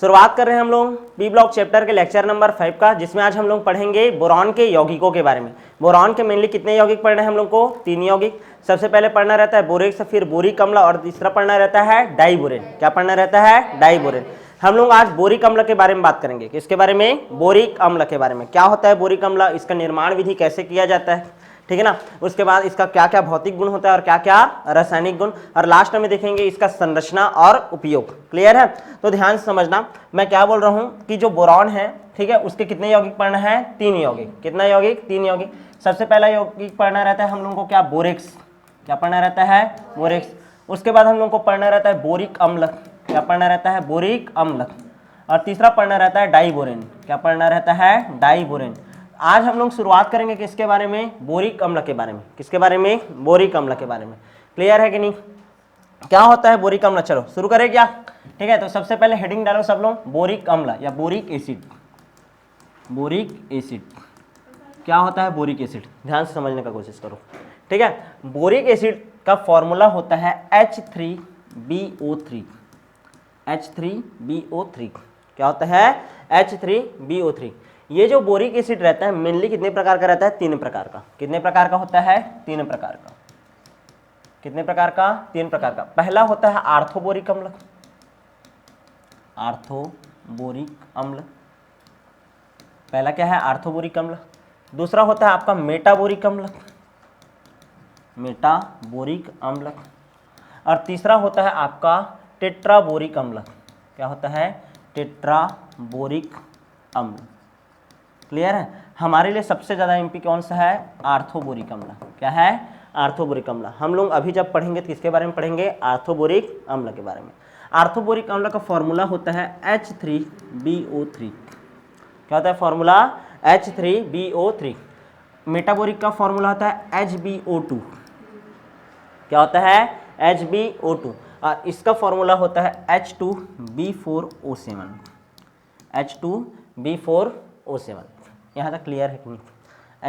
शुरुआत कर रहे हैं हम लोग बी ब्लॉक चैप्टर के लेक्चर नंबर 5 का, जिसमें आज हम लोग पढ़ेंगे बोरॉन के यौगिकों के बारे में। बोरॉन के मेनली कितने यौगिक पढ़ने हैं हम लोग को? 3 यौगिक। सबसे पहले पढ़ना रहता है बोरेक्स, फिर बोरिक अम्ल और तीसरा पढ़ना रहता है डाइबोरेन। क्या पढ़ना रहता है? डाइबोरेन। हम लोग आज बोरिक अम्ल के बारे में बात करेंगे। किसके बारे में? बोरिक अम्ल के बारे में। क्या होता है बोरिक अम्ल, इसका निर्माण विधि कैसे किया जाता है, ठीक है ना। उसके बाद इसका क्या क्या भौतिक गुण होता है और क्या क्या रासायनिक गुण, और लास्ट में देखेंगे इसका संरचना और उपयोग। क्लियर है? तो ध्यान से समझना, मैं क्या बोल रहा हूं कि जो बोरॉन है, ठीक है, उसके कितने यौगिक पढ़ना है? 3 यौगिक। कितना यौगिक? 3 यौगिक। सबसे पहला यौगिक पढ़ना रहता है हम लोगों को क्या? बोरेक्स। क्या पढ़ना रहता है? बोरेक्स। उसके बाद हम लोग को पढ़ना रहता है बोरिक अम्ल। क्या पढ़ना रहता है? बोरिक अम्ल। और तीसरा पढ़ना रहता है डाइबोरेन। क्या पढ़ना रहता है? डाइबोरेन। आज हम लोग शुरुआत करेंगे किसके बारे में? बोरिक अम्ल के बारे में। किसके बारे में? बोरिक अम्ल के बारे में। क्लियर है कि नहीं? क्या होता है बोरिक अम्ल? चलो शुरू करें क्या? ठीक है, तो सबसे पहले हेडिंग डालो सब लोग, बोरिक अम्ल या बोरिक एसिड। बोरिक एसिड क्या होता है? बोरिक एसिड ध्यान से समझने का कोशिश करो, ठीक है। बोरिक एसिड का फॉर्मूला होता है H3BO3। H3BO3 क्या होता है? H3BO3। ये जो बोरिक एसिड रहता है मेनली कितने प्रकार का रहता है? 3 प्रकार का। कितने प्रकार का होता है? 3 प्रकार का। कितने प्रकार का? 3 प्रकार का। पहला होता है आर्थोबोरिक अम्ल। आर्थोबोरिक अम्ल पहला क्या है? आर्थोबोरिक अम्ल। दूसरा होता है आपका मेटाबोरिक अम्ल। मेटाबोरिक अम्ल। और तीसरा होता है आपका टेट्राबोरिक अम्ल। क्या होता है? टेट्राबोरिक अम्ल। क्लियर है? हमारे लिए सबसे ज़्यादा एमपी कौन सा है? आर्थोबोरिक अम्ल। क्या है? आर्थोबोरिक अम्ल। हम लोग अभी जब पढ़ेंगे तो किसके बारे में पढ़ेंगे? आर्थोबोरिक अम्ल के बारे में। आर्थोबोरिक अम्ल का फॉर्मूला होता है H3BO3। क्या होता है फॉर्मूला? H3BO3। मेटाबोरिक का फॉर्मूला होता है HbO2। क्या होता है? HbO2। और इसका फॉर्मूला होता है H2B4O7। H2B4O7। यहाँ तक क्लियर है कि नहीं?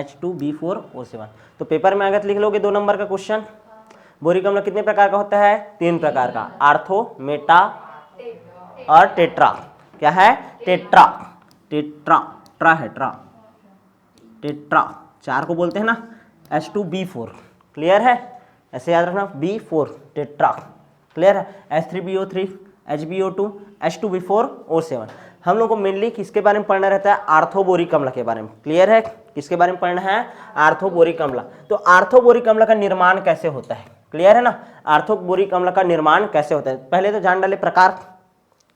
H2B4O7। तो पेपर में अगर लिख लोगे 2 नंबर का क्वेश्चन, बोरिक अम्ल कितने प्रकार का होता है? 3 प्रकार का, आर्थो, मेटा और टेट्रा। क्या है? टेट्रा। टेट्रा ट्रा है, ट्रा, टेट्रा 4 को बोलते हैं ना H2B4। क्लियर है? ऐसे याद रखना, B4 टेट्रा। क्लियर है? H3BO3, HbO2, H2B4O7। हम लोग को मेनली किसके बारे में पढ़ना रहता है? आर्थोबोरिक अम्ल के बारे में। क्लियर है? किसके बारे में पढ़ना है? आर्थोबोरिक अम्ल। तो आर्थोबोरिक अम्ल का निर्माण कैसे होता है? क्लियर है ना? आर्थोबोरिक अम्ल का निर्माण कैसे होता है? पहले तो जान डाले प्रकार।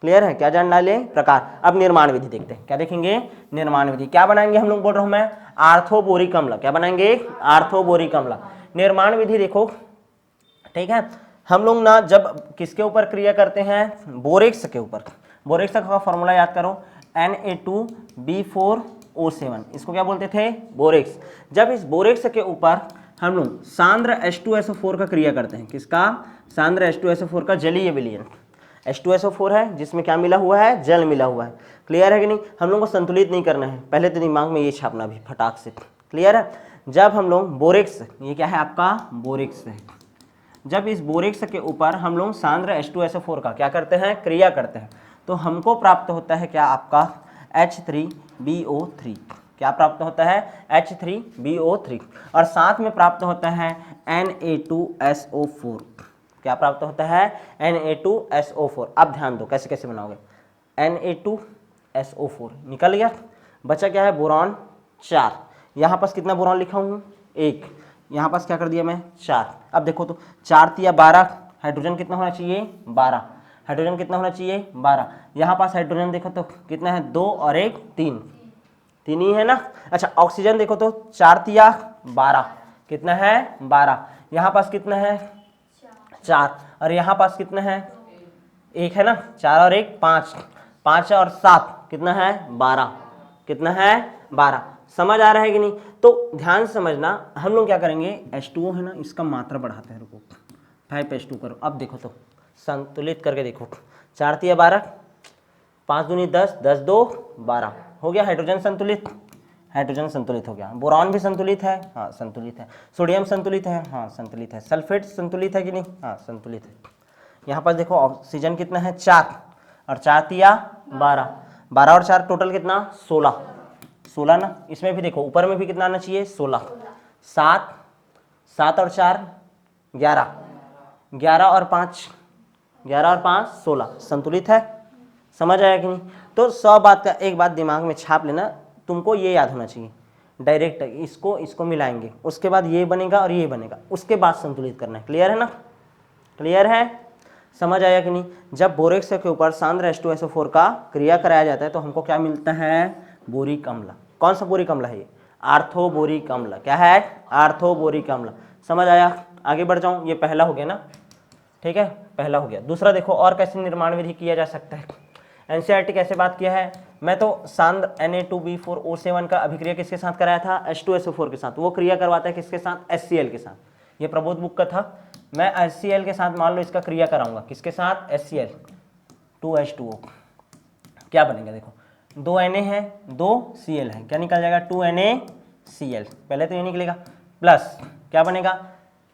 क्लियर है? क्या जान डाले? प्रकार। अब निर्माण विधि देखते हैं। क्या देखेंगे? निर्माण विधि। क्या बनाएंगे हम लोग? बोल रहा हूं मैं, आर्थोबोरिक अम्ल। क्या बनाएंगे? आर्थोबोरिक अम्ल। निर्माण विधि देखो, ठीक है। हम लोग ना जब किसके ऊपर क्रिया करते हैं? बोरेक्स के ऊपर। बोरेक्स का फॉर्मूला याद करो, Na2B4O7। इसको क्या बोलते थे? बोरेक्स। जब इस बोरेक्स के ऊपर हम लोग सांद्र H2SO4 का क्रिया करते हैं। किसका? सांद्र H2SO4 का जलीय विलयन। H2SO4 है जिसमें क्या मिला हुआ है? जल मिला हुआ है। क्लियर है कि नहीं? हम लोग को संतुलित नहीं करना है, पहले तो दिमाग में ये छापना भी फटाक से। क्लियर है? जब हम लोग बोरेक्स, ये क्या है आपका? बोरेक्स है। जब इस बोरेक्स के ऊपर हम लोग सांद्र H2SO4 का क्या करते हैं? क्रिया करते हैं, तो हमको प्राप्त होता है क्या आपका? H3BO3। क्या प्राप्त होता है? H3BO3। और साथ में प्राप्त होता है Na2SO4। क्या प्राप्त होता है? Na2SO4। अब ध्यान दो कैसे कैसे बनाओगे। Na2SO4 निकल गया, बचा क्या है? बोरॉन 4। यहाँ पास कितना बोरॉन लिखा हूँ? 1। यहाँ पास क्या कर दिया मैं? 4। अब देखो तो 4 तिया 12, हाइड्रोजन कितना होना चाहिए? 12। हाइड्रोजन कितना होना चाहिए? 12। यहाँ पास हाइड्रोजन देखो तो कितना है? 2 और 1 3, 3 ही है ना। अच्छा ऑक्सीजन देखो तो 4 तिया 12, कितना है? 12। यहाँ पास कितना है? 4। और यहाँ पास कितना है? 1 है ना। 4 और 1 5, 5 और 7 कितना है? 12। कितना है? 12। समझ आ रहा है कि नहीं? तो ध्यान से समझना, हम लोग क्या करेंगे? H2O है ना, इसका मात्रा बढ़ाते हैं। रुको 5H2 करो। अब देखो तो संतुलित करके देखो, 4 तिया 12, 5 दूनी 10, 10 2 12 हो गया। हाइड्रोजन संतुलित, हाइड्रोजन संतुलित हो गया। बोरॉन भी संतुलित है, हाँ संतुलित है। सोडियम संतुलित है, हाँ संतुलित है। सल्फेट संतुलित है कि नहीं? हाँ संतुलित है। यहाँ पर देखो ऑक्सीजन कितना है? 4। और 4 तिया 12, 12 और 4 टोटल कितना 16, 16 ना। इसमें भी देखो ऊपर में भी कितना आना चाहिए 16, 7, 7 और 4 11, 11 और 5 16, संतुलित है। समझ आया कि नहीं? तो 100 बात का एक बात दिमाग में छाप लेना, तुमको ये याद होना चाहिए, डायरेक्ट इसको मिलाएंगे, उसके बाद ये बनेगा और ये बनेगा, उसके बाद संतुलित करना है। क्लियर है ना? क्लियर है? समझ आया कि नहीं? जब बोरेक्स के ऊपर सांद्र H2SO4 का क्रिया कराया जाता है तो हमको क्या मिलता है? बोरिक अम्ल। कौन सा बोरिक अम्ल है ये? आर्थोबोरिक अम्ल। क्या है? आर्थोबोरिक अम्ल। समझ आया? आगे बढ़ जाऊं, ये पहला हो गया ना, ठीक है, पहला हो गया। दूसरा देखो और कैसे निर्माण विधि किया जा सकता है। एनसीईआरटी कैसे बात किया है? मैं तो सांद्र Na2B4O7 का अभिक्रिया किसके साथ कराया था? H2SO4 के साथ। वो क्रिया करवाता है किसके साथ? HCl के साथ। ये प्रबोध बुक का था। मैं HCl के साथ मान लो इसका क्रिया कराऊंगा, किसके साथ? HCl 2H2O। क्या बनेगा देखो, 2 Na है 2 Cl है, क्या निकल जाएगा? 2 NaCl। पहले तो ये निकलेगा, प्लस क्या बनेगा?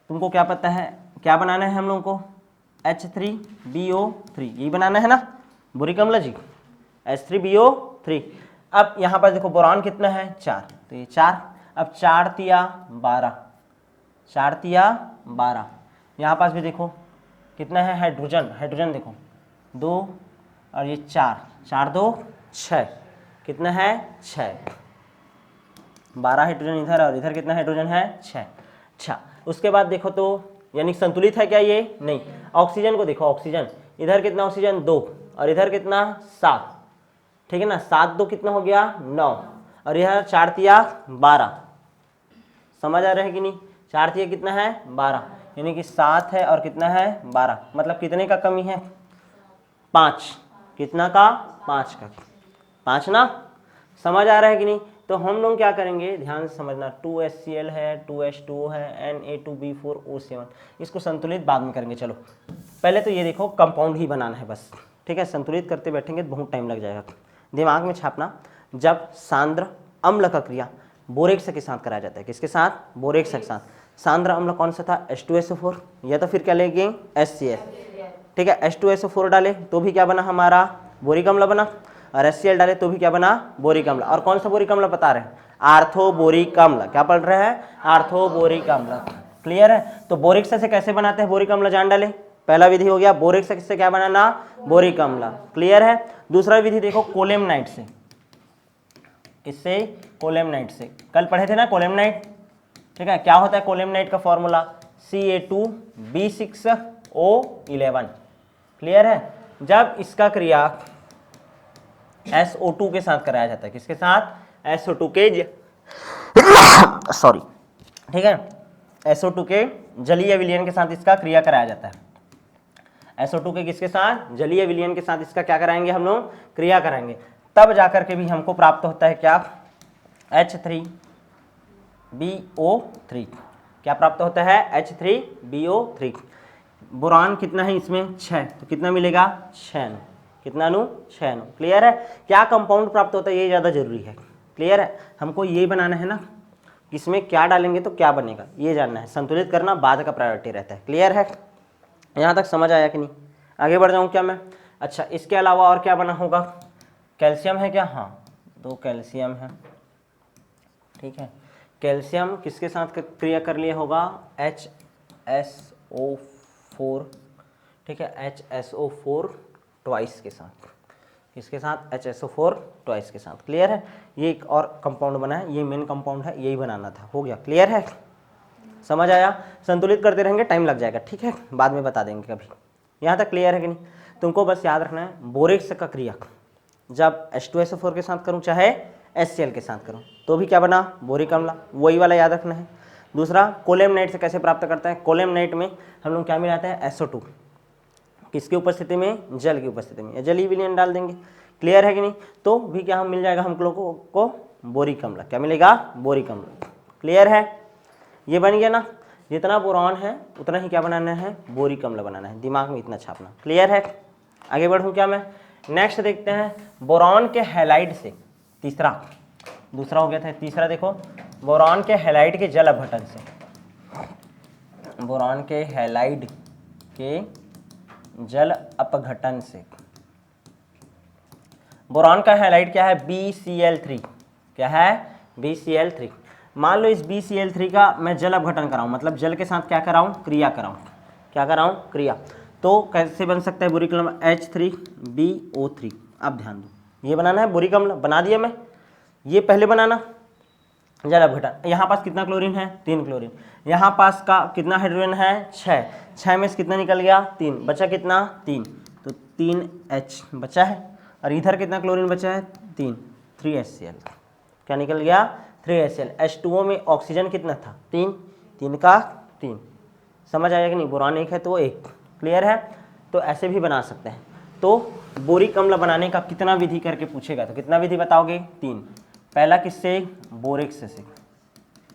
तुमको क्या पता है क्या बनाना है हम लोगों को? H3BO3, यही बनाना है ना बोरिक अम्ल जी, H3BO3। अब यहाँ पर देखो बोरान कितना है? 4, तो ये 4। अब 4 तिया 12, 4 तिया 12। यहाँ पास भी देखो कितना है? हाइड्रोजन, हाइड्रोजन देखो 2 और ये 4, 4 2 6, कितना है? 6। 12 हाइड्रोजन इधर और इधर कितना हाइड्रोजन है? 6। अच्छा, उसके बाद देखो तो यानी संतुलित है क्या ये? नहीं। ऑक्सीजन को देखो, ऑक्सीजन इधर कितना ऑक्सीजन? 2 और इधर कितना? 7, ठीक है ना। 7 2 कितना हो गया? 9 और यह 4 तिया 12। समझ आ रहा है कि नहीं? 4 तिया कितना है? 12, यानी कि 7 है और कितना है? 12। मतलब कितने का कमी है? 5। कितना का? 5 का, 5 ना। समझ आ रहा है कि नहीं? तो हम लोग क्या करेंगे, ध्यान से समझना, 2HCl है, 2H2O है, Na2B4O7, इसको संतुलित बाद में करेंगे। चलो पहले तो ये देखो कंपाउंड ही बनाना है बस, ठीक है। संतुलित करते बैठेंगे तो बहुत टाइम लग जाएगा। दिमाग में छापना, जब सांद्र अम्ल का क्रिया बोरेक्स के साथ कराया जाता है, किसके साथ? बोरेक्स के साथ। सांद्र अम्ल कौन सा था? H2SO4, या तो फिर क्या लेंगे? HCl, ठीक है। H2SO4 डाले तो भी क्या बना हमारा? बोरिक अम्ल बना, और HCl डाले तो भी क्या बना? बोरिक अम्ल। और कौन सा बोरिक अम्ल बता रहे हैं? आर्थोबोरिक अम्ल। क्या पढ़ रहे हैं? आर्थोबोरिक अम्ल। क्लियर है? तो बोरिक्स से कैसे बनाते हैं बोरिक अम्ल जान डाले। पहला विधि हो गया बोरिक्स से क्या बनाना? बोरिक अम्ल। क्लियर है? दूसरा विधि देखो कोलेमनाइट से। किससे? कोलेमनाइट से। कल पढ़े थे ना कोलेमनाइट, ठीक है। क्या होता है कोलेमनाइट का फॉर्मूला? Ca2B6O11। क्लियर है? जब इसका क्रिया SO2 के साथ कराया जाता है, किसके साथ? SO2 के सॉरी, ठीक है, SO2 के जलीय विलयन के साथ इसका क्रिया कराया जाता है। SO2 के किसके साथ? जलीय विलयन के साथ इसका क्या कराएंगे हम लोग? क्रिया कराएंगे। तब जाकर के भी हमको प्राप्त होता है क्या? H3BO3। क्या प्राप्त होता है? H3BO3। बोरान कितना है इसमें? 6, तो कितना मिलेगा? 6 अणु। कितना अणु? 6 अणु। क्लियर है? क्या कंपाउंड प्राप्त होता है ये ज़्यादा जरूरी है। क्लियर है? हमको ये बनाना है ना, इसमें क्या डालेंगे तो क्या बनेगा ये जानना है। संतुलित करना बाद का प्रायोरिटी रहता है। क्लियर है? यहाँ तक समझ आया कि नहीं? आगे बढ़ जाऊँ क्या मैं? अच्छा, इसके अलावा और क्या बना होगा? कैल्शियम है क्या? हाँ, 2 कैल्शियम है, ठीक है। कैल्शियम किसके साथ क्रिया कर लिया होगा? HSO4, ठीक है, HSO4 ट्वाइस के साथ। किसके साथ? HSO4 ट्वाइस के साथ। क्लियर है? ये एक और कंपाउंड बना है, ये मेन कंपाउंड है, यही बनाना था। हो गया? क्लियर है? समझ आया? संतुलित करते रहेंगे, टाइम लग जाएगा, ठीक है, बाद में बता देंगे कभी। यहाँ तक क्लियर है कि नहीं? तुमको बस याद रखना है बोरेक्स का क्रिया जब H2SO4 के साथ करूँ चाहे HCl के साथ करूँ तो भी क्या बना? बोरिक अम्ल। वही वाला याद रखना है। दूसरा, कोलेमनाइट से कैसे प्राप्त करता है? कोलेमनाइट में हम लोग क्या मिलाते हैं? SO2। किसकी उपस्थिति में? जल की उपस्थिति में, जलीय विलयन डाल देंगे। क्लियर है कि नहीं? तो भी क्या हम मिल जाएगा हम लोगों को? बोरिक अम्ल। क्या मिलेगा? बोरिक अम्ल। क्लियर है? ये बन गया ना। जितना बोरॉन है उतना ही क्या बनाना है? बोरिक अम्ल बनाना है। दिमाग में इतना छापना। क्लियर है? आगे बढ़ूँ क्या मैं? नेक्स्ट देखते हैं बोरॉन के हैलाइड से। तीसरा, दूसरा हो गया था, तीसरा देखो बोरॉन के हैलाइड के जल अपघटन से। बोरॉन के हैलाइड के जल अपघटन से। बोरॉन का हैलाइड क्या है? BCl3। क्या है? BCl3। मान लो इस BCl3 का मैं जल अपघटन कराऊं, मतलब जल के साथ क्या कराऊं? क्रिया कराऊं। क्या कराऊं? क्रिया। तो कैसे बन सकता है बोरिक अम्ल? H3BO3। अब ध्यान दो, ये बनाना है बोरिक अम्ल, बना दिया मैं। ये पहले बनाना जल अपघटन। यहाँ पास कितना क्लोरीन है? 3 क्लोरीन। यहाँ पास का कितना हाइड्रोजन है? 6। 6 में से कितना निकल गया? 3। बचा कितना? 3। तो 3H बचा है। और इधर कितना क्लोरीन बचा है? 3। 3HCl। क्या निकल गया? 3HCl। H2O में ऑक्सीजन कितना था? 3। 3 का 3। समझ आएगा कि नहीं? बोरान 1 है तो 1। क्लियर है? तो ऐसे भी बना सकते हैं। तो बोरिक अम्ल बनाने का कितना विधि करके पूछेगा तो कितना विधि बताओगे? 3। पहला किससे? बोरेक्स से।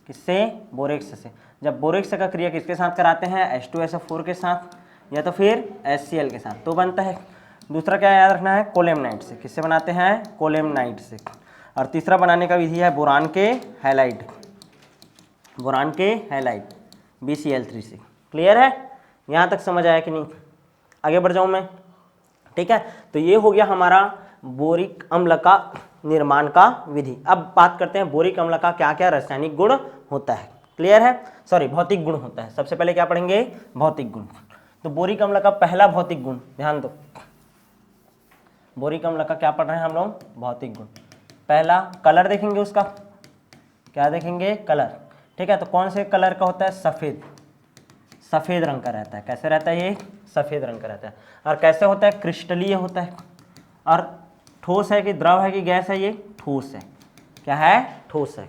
किससे? बोरेक्स से। जब बोरेक्स का क्रिया किसके साथ कराते हैं? H2SO4 के साथ या तो फिर HCl के साथ, तो बनता है। दूसरा क्या याद रखना है? कोलेमनाइट से। किससे बनाते हैं? कोलेमनाइट से। और तीसरा बनाने का विधि है बोरान के हैलाइड। बोरान के हैलाइड BCl3 से। क्लियर है? यहाँ तक समझ आया कि नहीं? आगे बढ़ जाऊँ मैं? ठीक है, तो ये हो गया हमारा बोरिक अम्ल का निर्माण का विधि। अब बात करते हैं बोरिक अम्ल का क्या क्या रासायनिक गुण होता है। क्लियर है? सॉरी, भौतिक गुण होता है। सबसे पहले क्या पढ़ेंगे? भौतिक गुण। तो बोरिक अम्ल का पहला भौतिक गुण, ध्यान दो, बोरिक अम्ल का क्या पढ़ रहे हैं हम लोग? भौतिक गुण। पहला कलर देखेंगे उसका। क्या देखेंगे? कलर। ठीक है, तो कौन से कलर का होता है? सफ़ेद। सफ़ेद रंग का रहता है। कैसे रहता है? ये सफ़ेद रंग का रहता है। और कैसे होता है? क्रिस्टलीय होता है। और ठोस है कि द्रव है कि गैस है? ये ठोस है। क्या है? ठोस है।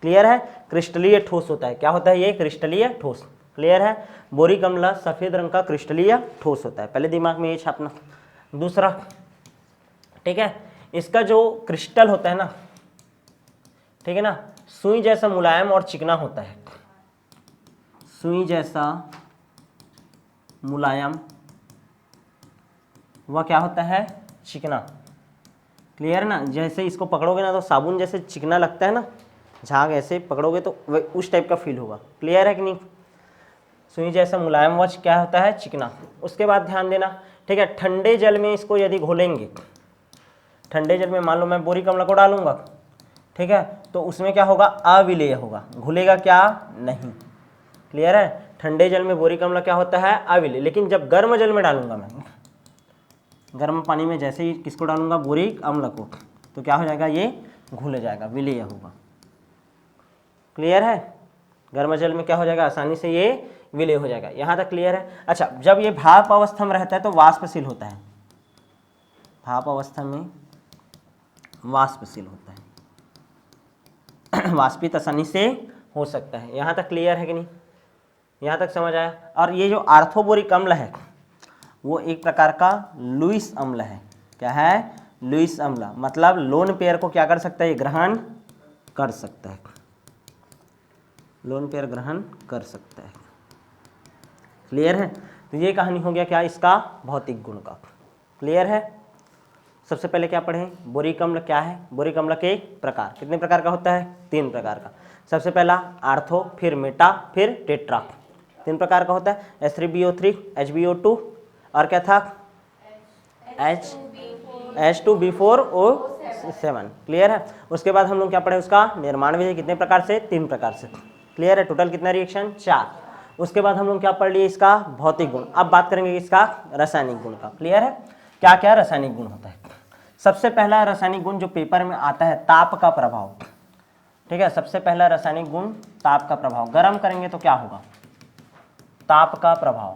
क्लियर है? क्रिस्टलीय ठोस होता है। क्या होता है ये? क्रिस्टलीय ठोस। क्लियर है? बोरिक अम्ल सफ़ेद रंग का क्रिस्टलीय ठोस होता है। पहले दिमाग में ये छापना। दूसरा, ठीक है, इसका जो क्रिस्टल होता है ना, ठीक है ना, सुई जैसा मुलायम और चिकना होता है। सुई जैसा मुलायम, वह क्या होता है? चिकना। क्लियर है ना? जैसे इसको पकड़ोगे ना तो साबुन जैसे चिकना लगता है ना, झाग ऐसे पकड़ोगे तो उस टाइप का फील होगा। क्लियर है कि नहीं? सुई जैसा मुलायम व क्या होता है? चिकना। उसके बाद ध्यान देना, ठीक है, ठंडे जल में इसको यदि घोलेंगे, ठंडे जल में मान लो मैं बोरिक अम्ल को डालूंगा, ठीक है, तो उसमें क्या होगा? अविलेय होगा। घुलेगा क्या? नहीं। क्लियर है? ठंडे जल में बोरिक अम्ल क्या होता है? अविलेय। लेकिन जब गर्म जल में डालूंगा मैं, गर्म पानी में जैसे ही किसको डालूंगा? बोरिक अम्ल को, तो क्या हो जाएगा? ये घुल जाएगा, विलेय होगा। क्लियर है? गर्म जल में क्या हो जाएगा? आसानी से ये विलेय हो जाएगा। यहाँ तक क्लियर है? अच्छा, जब ये भाप अवस्था में रहता है तो वाष्पशील होता है। भाप अवस्था में वाष्पशील होता है। वाष्पित आसानी से हो सकता है। यहाँ तक क्लियर है कि नहीं? यहाँ तक समझ आया? और ये जो आर्थोबोरिक अम्ल है वो एक प्रकार का लुईस अम्ल है। क्या है? लुईस अम्ल। मतलब लोन पेयर को क्या कर सकता है? ये ग्रहण कर सकता है। लोन पेयर ग्रहण कर सकता है। क्लियर है? तो ये कहानी हो गया क्या? इसका भौतिक गुण का। क्लियर है? सबसे पहले क्या पढ़ें? बोरिक अम्ल क्या है? बोरिक अम्ल के प्रकार। कितने प्रकार का होता है? 3 प्रकार का। सबसे पहला आर्थो, फिर मेटा, फिर टेट्रा। 3 प्रकार का होता है। H3BO3, HbO2 और क्या था? H2B4O7। क्लियर है? उसके बाद हम लोग क्या पढ़े? उसका निर्माण विधि। कितने प्रकार से? 3 प्रकार से। क्लियर है? टोटल कितना रिएक्शन? 4। उसके बाद हम लोग क्या पढ़ लिए? इसका भौतिक गुण। अब बात करेंगे इसका रासायनिक गुण का। क्लियर है? क्या क्या रासायनिक गुण होता है? सबसे पहला रासायनिक गुण जो पेपर में आता है, ताप का प्रभाव। ठीक है, सबसे पहला रासायनिक गुण ताप का प्रभाव। गर्म करेंगे तो क्या होगा? ताप का प्रभाव।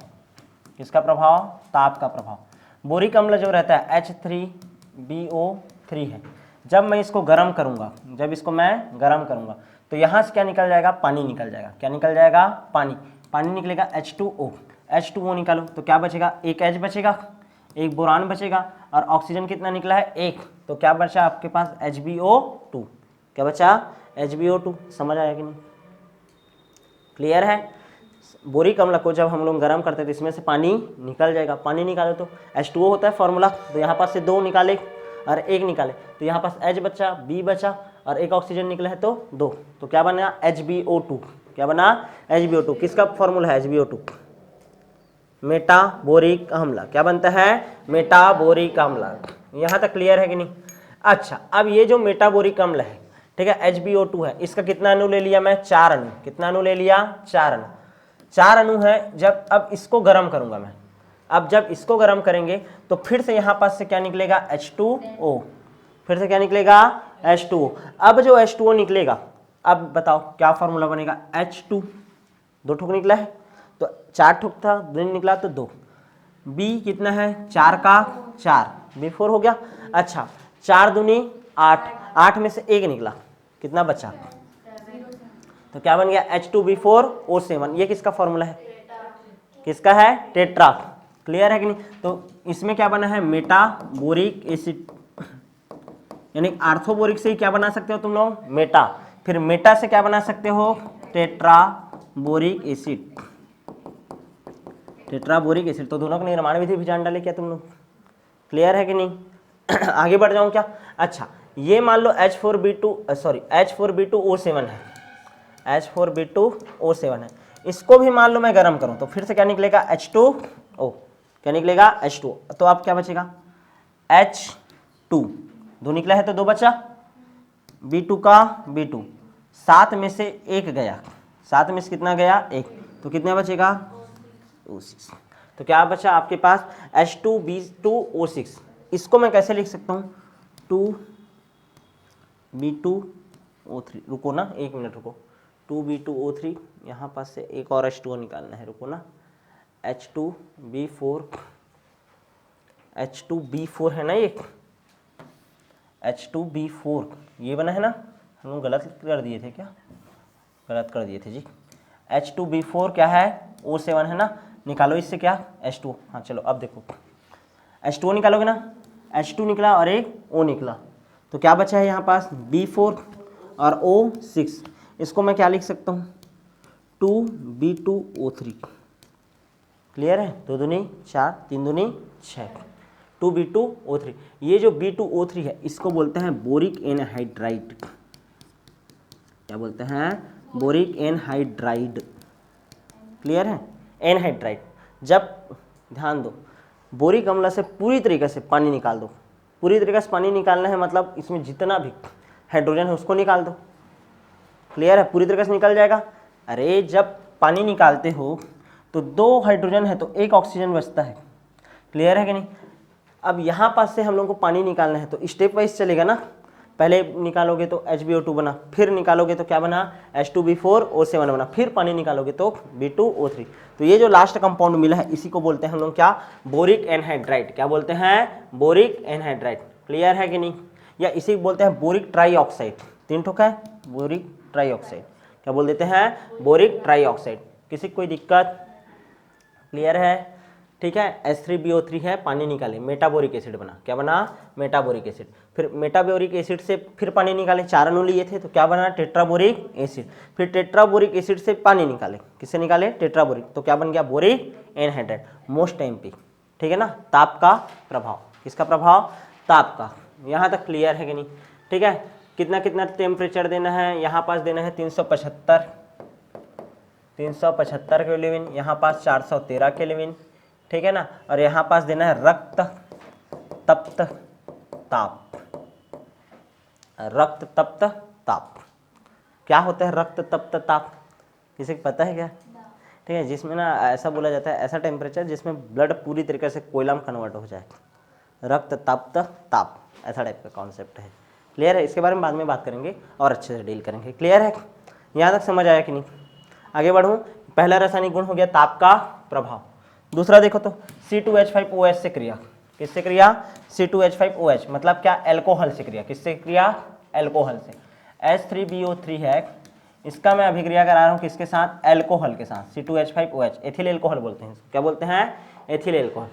किसका प्रभाव? ताप का प्रभाव। बोरिक अम्ल जो रहता है H3BO3 है। जब मैं इसको गर्म करूंगा, जब इसको मैं गर्म करूंगा तो यहाँ से क्या निकल जाएगा? पानी निकल जाएगा। क्या निकल जाएगा? पानी। पानी निकलेगा H2O। H2O निकालो तो क्या बचेगा? एक H बचेगा, एक बोरान बचेगा, और ऑक्सीजन कितना निकला है? 1। तो क्या बचा आपके पास? HbO2। क्या बचा? HbO2। समझ आया कि नहीं? क्लियर है? बोरिक अम्ल को जब हम लोग गर्म करते हैं तो इसमें से पानी निकल जाएगा। पानी निकाले तो H2O होता है फॉर्मूला, तो यहाँ पास से 2 निकाले और 1 निकाले तो यहाँ पास H बचा, B बचा और एक ऑक्सीजन निकला है तो 2। तो क्या बना? HbO2। क्या बना? HbO2। किसका फॉर्मूला है? HbO2। मेटाबोरिक अम्ल। क्या बनता है? मेटाबोरिक अम्ल। यहाँ तक क्लियर है कि नहीं? अच्छा, अब ये जो मेटाबोरिक अम्ल है, ठीक है, HbO2 है, इसका कितना अणु ले लिया मैं? 4 अणु। कितना अणु ले लिया? 4 अणु। 4 अणु है। जब अब इसको गर्म करूंगा मैं, अब जब इसको गर्म करेंगे तो फिर से यहाँ पास से क्या निकलेगा? H2O। फिर से क्या निकलेगा? H2O। अब जो H2O निकलेगा, अब बताओ क्या फॉर्मूला बनेगा? H2, 2 ठोक निकला है तो 4 ठोक था, 2 निकला तो 2। B कितना है? 4 का 4, B4 हो गया। अच्छा, 4 दूनी 8, 8 में से 1 निकला, कितना बचा? तो क्या बन गया? H2B4O7। ये किसका फॉर्मूला है? किसका है? टेट्रा। क्लियर है कि नहीं? तो इसमें क्या बना है? मेटाबोरिक एसिड, यानी आर्थोबोरिक से ही क्या बना सकते हो तुम लोग? मेटा। फिर मेटा से क्या बना सकते हो? टेट्राबोरिक एसिड। टेट्राबोरिक एसिड। तो दोनों का निर्माण विधि भी जान डाले क्या तुम लोग? क्लियर है कि नहीं? आगे बढ़ जाऊं क्या? अच्छा, ये मान लो H4B2O7 है, H4B2O7 है। इसको भी मान लो मैं गर्म करूं तो फिर से क्या निकलेगा? H2O। क्या निकलेगा? H2O। तो अब क्या बचेगा? H2, 2 निकला है तो 2 बचा, B2 का B2, 7 में से 1 गया, 7 में से कितना गया? 1, तो कितना बचेगा? O6। तो क्या बचा आपके पास? H2B2O6। इसको मैं कैसे लिख सकता हूँ? 2B2O3। रुको ना, 1 मिनट रुको। 2B2O3, यहाँ पास से एक और H2O निकालना है, रुको ना। H2B4 है ना, ये H2B4 ये बना है ना? हम लोग गलत कर दिए थे क्या? गलत कर दिए थे जी। H2B4 क्या है? O7 है ना? निकालो इससे क्या? H2O। हाँ चलो अब देखो, H2O निकालोगे ना, H2 निकला और एक O निकला, तो क्या बचा है यहाँ पास? B4 और O6। इसको मैं क्या लिख सकता हूँ? 2B2O3। क्लियर है? 2 दूनी 4, 3 दूनी 6, 2B2O3। ये जो B2O3 है इसको बोलते हैं बोरिक एनहाइड्राइड। क्या बोलते हैं? Boric anhydride. क्लियर है? एनहाइड्राइड। जब ध्यान दो, बोरिक अम्ल से पूरी तरीके से पानी निकाल दो, पूरी तरीके से पानी निकालना है मतलब इसमें जितना भी हाइड्रोजन है उसको निकाल दो। क्लियर है? पूरी तरीके से निकल जाएगा। अरे जब पानी निकालते हो तो 2 हाइड्रोजन है तो 1 ऑक्सीजन बचता है। क्लियर है कि नहीं? अब यहाँ पास से हम लोग को पानी निकालना है तो स्टेप वाइज चलेगा ना। पहले निकालोगे तो HbO2 बना, फिर निकालोगे तो क्या बना? H2B4O7 बना, फिर पानी निकालोगे तो B2O3। तो ये जो लास्ट कंपाउंड मिला है इसी को बोलते हैं हम लोग क्या? Boric anhydride. क्या बोलते हैं? Boric anhydride. क्लियर है कि नहीं? या इसी को बोलते हैं बोरिक ट्राईऑक्साइड। 3 ठोका है, बोरिक ट्राईऑक्साइड। क्या बोल देते हैं? Boric trioxide. किसी को कोई दिक्कत? क्लियर है? ठीक है। H3BO3 है, पानी निकाले, मेटाबोरिक एसिड बना। क्या बना? मेटाबोरिक एसिड। फिर मेटाबोरिक एसिड से फिर पानी निकाले, 4 अणु लिए थे तो क्या बना? टेट्राबोरिक एसिड। फिर टेट्राबोरिक एसिड से पानी निकाले, किससे निकाले? टेट्राबोरिक, तो क्या बन गया? Boric anhydride. Most MP. ठीक है ना? ताप का प्रभाव। किसका प्रभाव? ताप का। यहाँ तक क्लियर है कि नहीं? ठीक है। कितना कितना टेम्परेचर देना है? यहाँ पास देना है 375 केल्विन, यहाँ पास 413 केल्विन। ठीक है ना? और यहाँ पास देना है रक्त तप्त ताप। रक्त तप्त ताप क्या होता है? रक्त तप्त ताप किसी को पता है क्या? ठीक है, जिसमें ना ऐसा बोला जाता है, ऐसा टेम्परेचर जिसमें ब्लड पूरी तरीके से कोयला में कन्वर्ट हो जाए। रक्त तप्त ताप, ऐसा टाइप का कॉन्सेप्ट है। क्लियर है? इसके बारे में बाद में बात करेंगे और अच्छे से डील करेंगे। क्लियर है? यहाँ तक समझ आया कि नहीं? आगे बढ़ूँ। पहला रासायनिक गुण हो गया ताप का प्रभाव। दूसरा देखो तो C2H5OH से क्रिया। किससे क्रिया? C2H5OH मतलब क्या? एल्कोहल से क्रिया। किससे क्रिया? एल्कोहल से। H3BO3 है, इसका मैं अभिक्रिया करा रहा हूँ किसके साथ? एल्कोहल के साथ। C2H5OH, एथिल एल्कोहल बोलते हैं। क्या बोलते हैं? Ethyl alcohol.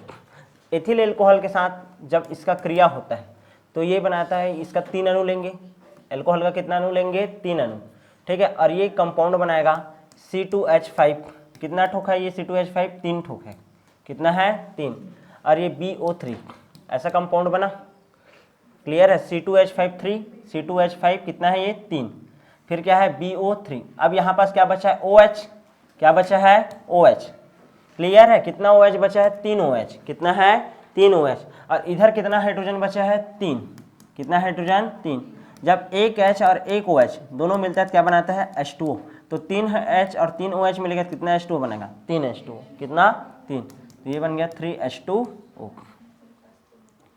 एथिल एल्कोहल के साथ जब इसका क्रिया होता है तो ये बनाता है, इसका 3 अणु लेंगे। एल्कोहल का कितना अणु लेंगे? 3 अणु। ठीक है। और ये कंपाउंड बनाएगा C2H5। कितना ठोक है ये? C2H5 3 ठोक है। कितना है? 3। और ये BO3 ऐसा कंपाउंड बना। क्लियर है? C2H5 C2H5 कितना है ये? 3। फिर क्या है? BO3। अब यहाँ पास क्या बचा है? OH। क्या बचा है? OH। क्लियर है? कितना OH बचा है? 3 OH। कितना है? 3 OH, और इधर कितना हाइड्रोजन बचा है 3, कितना हाइड्रोजन 3। जब एक H और एक OH दोनों मिलता है तो क्या बनाता है H2O, तो 3 H और 3 OH मिलेगा कितना H2O बनेगा 3 H2O, कितना 3, तो ये बन गया 3H2O,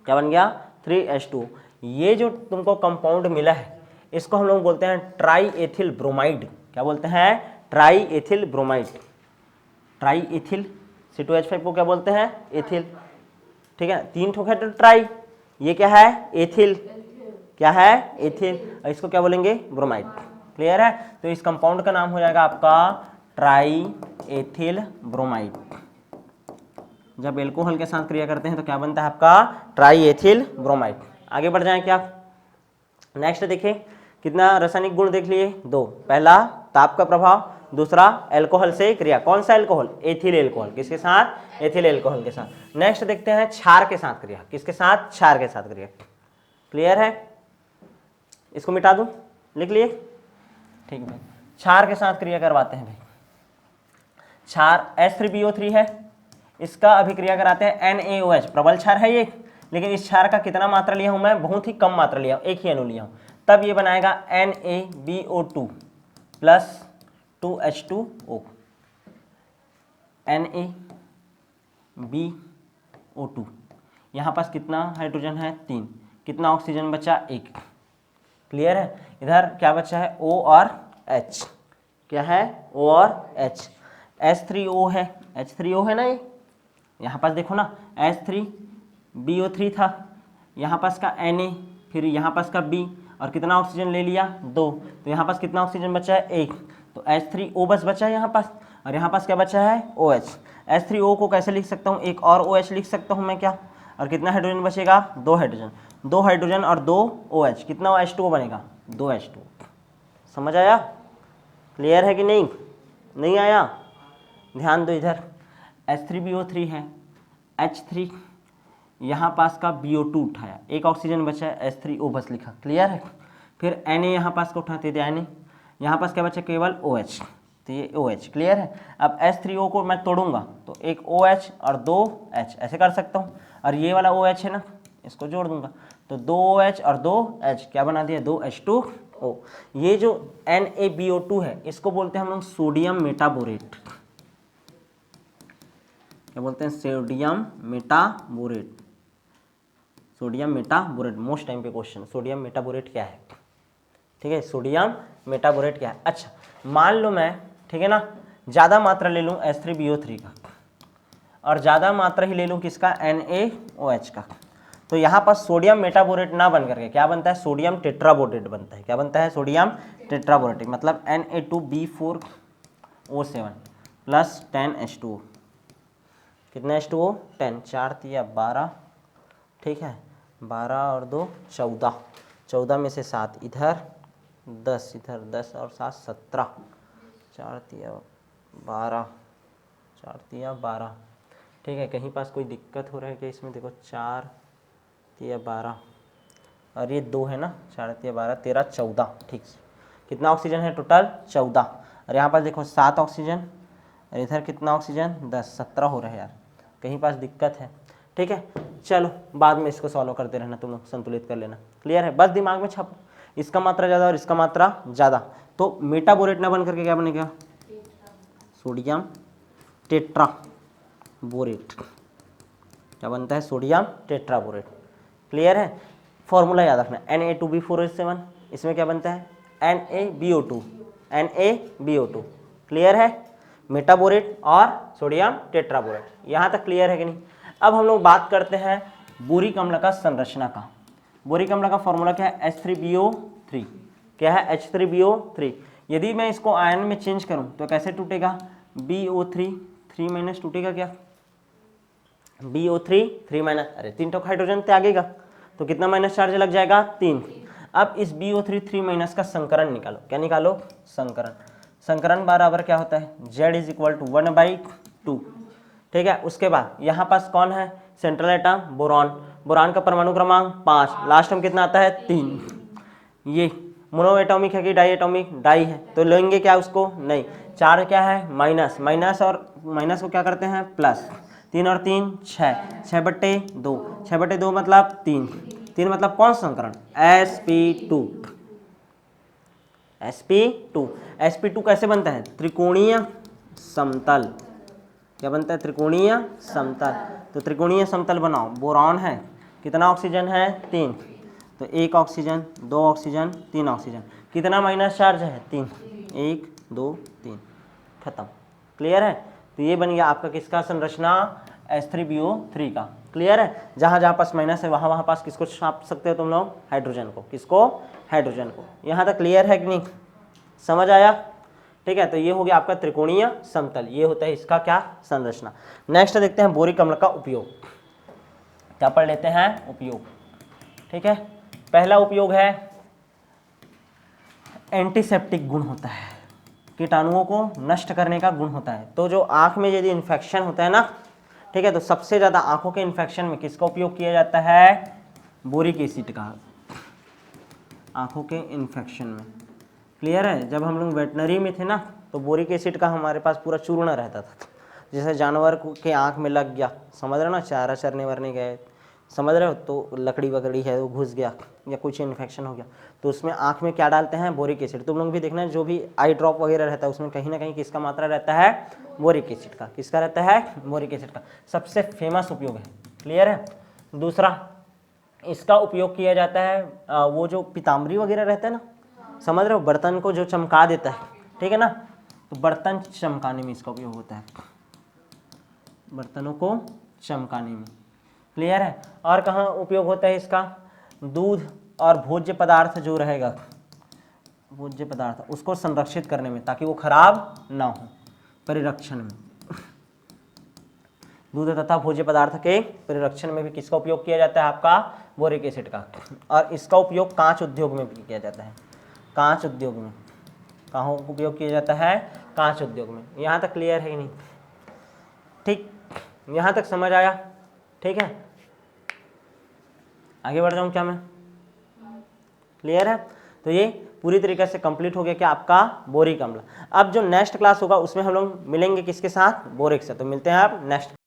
क्या बन गया 3H2O। ये जो तुमको कंपाउंड मिला है इसको हम लोग बोलते हैं ट्राई एथिल ब्रोमाइड, क्या बोलते हैं try ethyl bromide, try ethyl. C2H5 को क्या बोलते हैं एथिल, ठीक है, 3 ठोक है तो ट्राई, ये क्या है एथिल, क्या है एथिल, और इसको क्या बोलेंगे ब्रोमाइड, क्लियर है। तो इस कंपाउंड का नाम हो जाएगा आपका ट्राई एथिल ब्रोमाइड। जब एल्कोहल के साथ क्रिया करते हैं तो क्या बनता है आपका ट्राई एथिल ब्रोमाइड। आगे बढ़ जाएं क्या, नेक्स्ट देखिए कितना रासायनिक गुण देख लिए, 2, पहला ताप का प्रभाव, दूसरा अल्कोहल से क्रिया, कौन सा अल्कोहल एथिल अल्कोहल, किसके साथ एथिल अल्कोहल के साथ। नेक्स्ट देखते हैं क्षार के साथ क्रिया, किसके साथ क्षार के साथ क्रिया, क्लियर है, इसको मिटा दूं, लिख लिए, ठीक है। क्षार के साथ क्रिया करवाते हैं भाई, क्षार H3BO3 है, इसका अभिक्रिया कराते हैं NaOH, प्रबल क्षार है ये, लेकिन इस क्षार का कितना मात्रा लिया हूं मैं, बहुत ही कम मात्रा लिया हूं, एक ही अणु लिया हूं, तब ये बनाएगा NaBO2 प्लस 2H2O, NaBO2, यहाँ पास कितना हाइड्रोजन है 3, कितना ऑक्सीजन बचा 1, क्लियर है। इधर क्या बचा है O और H, क्या है O और H, H3O है, H3O है ना ये, यहाँ पास देखो ना H3BO3 था, यहाँ पास का Na, फिर यहाँ पास का B, और कितना ऑक्सीजन ले लिया 2, तो यहाँ पास कितना ऑक्सीजन बचा है 1, तो H3O बस बचा है यहाँ पास, और यहाँ पास क्या बचा है OH। H3O को कैसे लिख सकता हूँ, एक और OH लिख सकता हूँ मैं क्या, और कितना हाइड्रोजन बचेगा 2 हाइड्रोजन, 2 हाइड्रोजन और 2 OH, कितना H2O बनेगा 2 H2O। समझ आया, क्लियर है कि नहीं, नहीं आया, ध्यान दो इधर H3BO3 है, H3 यहाँ पास का BO2 उठाया, एक ऑक्सीजन बचा है H3O बस लिखा, क्लियर है। फिर Na यहाँ पास का उठाते थे Na, यहाँ पास क्या बचा केवल OH, तो ये OH, क्लियर है। अब H3O को मैं तोड़ूंगा तो एक OH और 2 H ऐसे कर सकता हूँ, और ये वाला OH है ना इसको जोड़ दूंगा तो 2 OH और 2 H क्या बना दिया 2 H2O। ये जो NaBO2 है इसको बोलते हैं हम लोग सोडियम मेटाबोरेट, क्या बोलते हैं sodium metaborate, sodium metaborate, most time पे क्वेश्चन, सोडियम मेटाबोरेट क्या है, ठीक है, सोडियम मेटाबोरेट क्या है। अच्छा मान लो मैं, ठीक है ना, ज़्यादा मात्रा ले लूँ H3BO3 का और ज़्यादा मात्रा ही ले लूँ किसका NaOH का, तो यहाँ पर सोडियम मेटाबोरेट ना बन करके क्या बनता है सोडियम टेट्राबोरेट बनता है, क्या बनता है सोडियम टेट्राबोरेट, मतलब Na2B4O7 प्लस 10H2O, कितना H2O 10, 4 तिया 12, ठीक है, 12 और 2 14, 14 में से 7 इधर 10, इधर 10 और 7 17, 4 तिया 12, 4 तिया 12, ठीक है। कहीं पास कोई दिक्कत हो रहा है क्या इसमें, देखो 4 तिया 12 और ये 2 है ना, 4 तिया 12 13 14, ठीक, कितना ऑक्सीजन है टोटल 14, और यहाँ पास देखो 7 ऑक्सीजन और इधर कितना ऑक्सीजन 10, 17 हो रहा है यार, कहीं पास दिक्कत है, ठीक है। चलो बाद में इसको सॉल्व करते रहना, तुम लोग संतुलित कर लेना, क्लियर है, बस दिमाग में छापो, इसका मात्रा ज़्यादा और इसका मात्रा ज़्यादा, तो मेटाबोरेट ना बन करके क्या बनेगा सोडियम टेट्राबोरेट, क्या बनता है सोडियम टेट्राबोरेट, क्लियर है। फॉर्मूला याद रखना Na2B4O7, इसमें क्या बनता है NaBO2, NaBO2, क्लियर है, मेटाबोरेट और सोडियम टेट्राबोरेट, यहाँ तक क्लियर है कि नहीं। अब हम लोग बात करते हैं बोरिक अम्ल का संरचना का। बोरिक अम्ल का फॉर्मूला क्या है H3BO3, क्या है H3BO3। यदि मैं इसको आयन में चेंज करूं तो कैसे टूटेगा BO3 3 माइनस टूटेगा, क्या BO3 3 माइनस, अरे 3 टोक हाइड्रोजन त्यागेगा तो कितना माइनस चार्ज लग जाएगा 3। अब इस BO3 3 माइनस का संकरण निकालो, क्या निकालो संकरण, संकरण बराबर क्या होता है Z इज इक्वल टू 1/2, ठीक है। उसके बाद यहाँ पास कौन है सेंट्रल एटम बोरॉन, बोरॉन का परमाणु क्रमांक 5, लास्ट में कितना आता है 3, ये मोनो एटॉमिक है कि डाई एटॉमिक, डाई है तो लेंगे क्या उसको नहीं, चार्ज क्या है माइनस, माइनस और माइनस को क्या करते हैं प्लस, 3 और 3 6, 6/2, 6/2 मतलब 3, 3 मतलब कौन सा संकरण, sp2। sp2, sp2 कैसे बनता है, त्रिकोणीय समतल। क्या बनता है, त्रिकोणीय समतल। तो त्रिकोणीय समतल बनाओ, बोरॉन है, कितना ऑक्सीजन है, 3, तो 1 ऑक्सीजन, 2 ऑक्सीजन, 3 ऑक्सीजन, कितना माइनस चार्ज है, 3, 1 2 3, खत्म। क्लियर है। तो ये बन गया आपका किसका संरचना, H3BO3 का। क्लियर है। जहाँ जहाँ पास माइनस है वहाँ पास किसको छाप सकते हो तुम लोग, हाइड्रोजन को। किसको, हाइड्रोजन को। यहाँ तक क्लियर है कि नहीं, समझ आया। ठीक है, तो ये हो गया आपका त्रिकोणीय समतल, ये होता है इसका क्या, संरचना। नेक्स्ट देखते हैं बोरिक अम्ल का उपयोग। क्या पढ़ लेते हैं, उपयोग। ठीक है, पहला उपयोग है एंटीसेप्टिक गुण होता है, कीटाणुओं को नष्ट करने का गुण होता है। तो जो आंख में यदि इन्फेक्शन होता है ना, ठीक है, तो सबसे ज़्यादा आंखों के इन्फेक्शन में किसका उपयोग किया जाता है, बोरिक एसिड का, आंखों के इन्फेक्शन में। क्लियर है। जब हम लोग वेटनरी में थे ना, तो बोरिक एसिड का हमारे पास पूरा चूर्ण रहता था। जैसे जानवर के आंख में लग गया, समझ रहे हो ना, चारा चरने वरने गए, समझ रहे हो, तो लकड़ी वकड़ी है वो घुस गया या कुछ इन्फेक्शन हो गया, तो उसमें आंख में क्या डालते हैं, बोरिक एसिड। तुम लोग भी देखना, जो भी आई ड्रॉप वगैरह रहता है उसमें कहीं ना कहीं किसका मात्रा रहता है, बोरिक एसिड का। किसका रहता है, बोरिक एसिड का। सबसे फेमस उपयोग है। क्लियर है। दूसरा, इसका उपयोग किया जाता है वो जो पीताम्बरी वगैरह रहता है ना, समझ रहे हो, बर्तन को जो चमका देता है, ठीक है ना, तो बर्तन चमकाने में इसका उपयोग होता है, बर्तनों को चमकाने में। क्लियर है। और कहाँ उपयोग होता है इसका, दूध और भोज्य पदार्थ जो रहेगा, भोज्य पदार्थ उसको संरक्षित करने में, ताकि वो खराब ना हो, परिरक्षण में। दूध तथा भोज्य पदार्थ के परिरक्षण में भी किसका उपयोग किया जाता है, आपका बोरिक एसिड का। और इसका उपयोग कांच उद्योग में भी किया जाता है, कांच उद्योग में। कहाँ उपयोग किया जाता है, कांच उद्योग में। यहाँ तक क्लियर है कि नहीं, ठीक, यहाँ तक समझ आया। ठीक है, आगे बढ़ जाऊँ क्या मैं, क्लियर है। तो ये पूरी तरीके से कंप्लीट हो गया क्या, आपका बोरिक अम्ल। अब जो नेक्स्ट क्लास होगा उसमें हम लोग मिलेंगे किसके साथ, बोरिक से। तो मिलते हैं आप नेक्स्ट